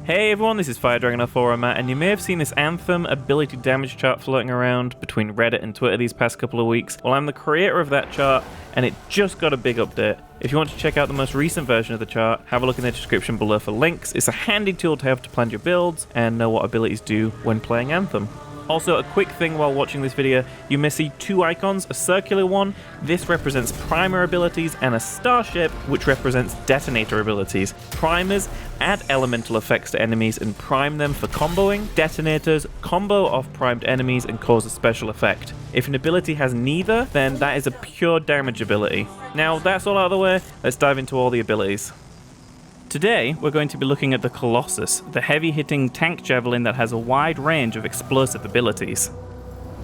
Hey everyone, this is FireDragon04, and you may have seen this Anthem ability damage chart floating around between Reddit and Twitter these past couple of weeks. Well, I'm the creator of that chart, and it just got a big update. If you want to check out the most recent version of the chart, have a look in the description below for links. It's a handy tool to have to plan your builds and know what abilities do when playing Anthem. Also, a quick thing while watching this video, you may see two icons, a circular one, this represents primer abilities, and a starship, which represents detonator abilities. Primers add elemental effects to enemies and prime them for comboing. Detonators combo off primed enemies and cause a special effect. If an ability has neither, then that is a pure damage ability. Now that's all out of the way, let's dive into all the abilities. Today, we're going to be looking at the Colossus, the heavy-hitting tank javelin that has a wide range of explosive abilities.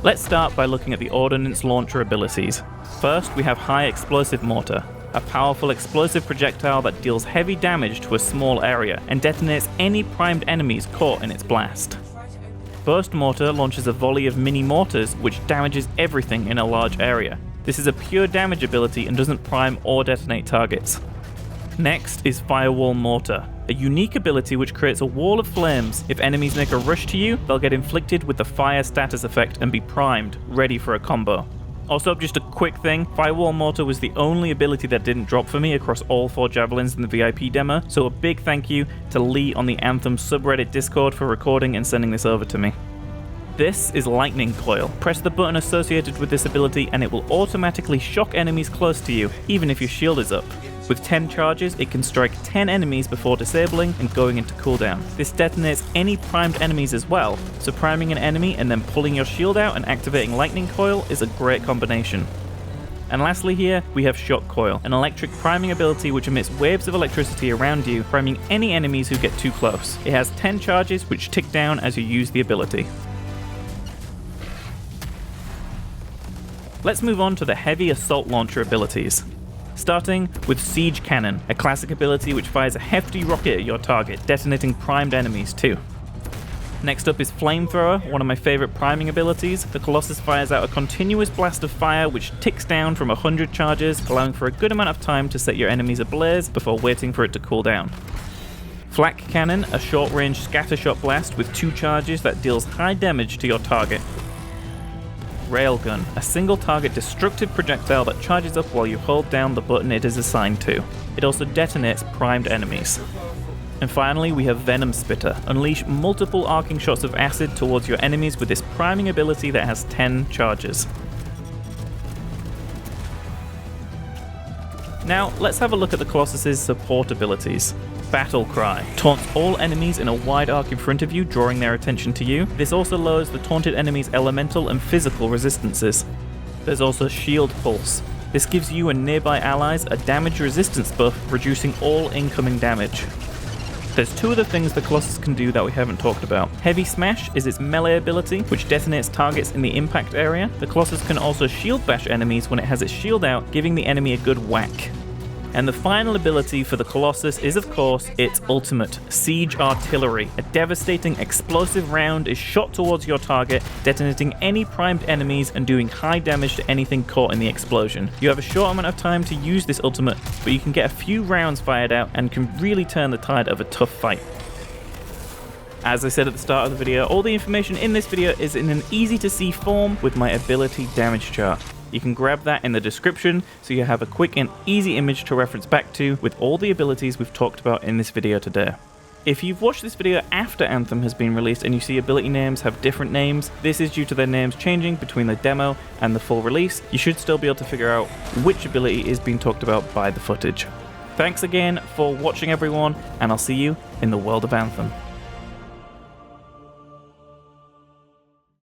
Let's start by looking at the ordnance launcher abilities. First, we have High Explosive Mortar, a powerful explosive projectile that deals heavy damage to a small area and detonates any primed enemies caught in its blast. Burst Mortar launches a volley of mini mortars which damages everything in a large area. This is a pure damage ability and doesn't prime or detonate targets. Next is Firewall Mortar, a unique ability which creates a wall of flames. If enemies make a rush to you, they'll get inflicted with the fire status effect and be primed, ready for a combo. Also, just a quick thing, Firewall Mortar was the only ability that didn't drop for me across all 4 javelins in the VIP demo, so a big thank you to Lee on the Anthem subreddit Discord for recording and sending this over to me. This is Lightning Coil. Press the button associated with this ability and it will automatically shock enemies close to you, even if your shield is up. With 10 charges, it can strike 10 enemies before disabling and going into cooldown. This detonates any primed enemies as well, so priming an enemy and then pulling your shield out and activating Lightning Coil is a great combination. And lastly here, we have Shock Coil, an electric priming ability which emits waves of electricity around you, priming any enemies who get too close. It has 10 charges which tick down as you use the ability. Let's move on to the Heavy Assault Launcher abilities. Starting with Siege Cannon, a classic ability which fires a hefty rocket at your target, detonating primed enemies too. Next up is Flamethrower, one of my favourite priming abilities. The Colossus fires out a continuous blast of fire which ticks down from 100 charges, allowing for a good amount of time to set your enemies ablaze before waiting for it to cool down. Flak Cannon, a short-range scattershot blast with 2 charges that deals high damage to your target. Railgun, a single target destructive projectile that charges up while you hold down the button it is assigned to. It also detonates primed enemies. And finally we have Venom Spitter. Unleash multiple arcing shots of acid towards your enemies with this priming ability that has 10 charges. Now let's have a look at the Colossus's support abilities. Battle Cry taunts all enemies in a wide arc in front of you, drawing their attention to you. This also lowers the taunted enemy's elemental and physical resistances. There's also Shield Pulse. This gives you and nearby allies a damage resistance buff, reducing all incoming damage. There's 2 other things the Colossus can do that we haven't talked about. Heavy Smash is its melee ability, which detonates targets in the impact area. The Colossus can also shield bash enemies when it has its shield out, giving the enemy a good whack. And the final ability for the Colossus is, of course, its ultimate, Siege Artillery. A devastating explosive round is shot towards your target, detonating any primed enemies and doing high damage to anything caught in the explosion. You have a short amount of time to use this ultimate, but you can get a few rounds fired out and can really turn the tide of a tough fight. As I said at the start of the video, all the information in this video is in an easy to see form with my ability damage chart. You can grab that in the description so you have a quick and easy image to reference back to with all the abilities we've talked about in this video today. If you've watched this video after Anthem has been released and you see ability names have different names, this is due to their names changing between the demo and the full release. You should still be able to figure out which ability is being talked about by the footage. Thanks again for watching everyone, and I'll see you in the world of Anthem.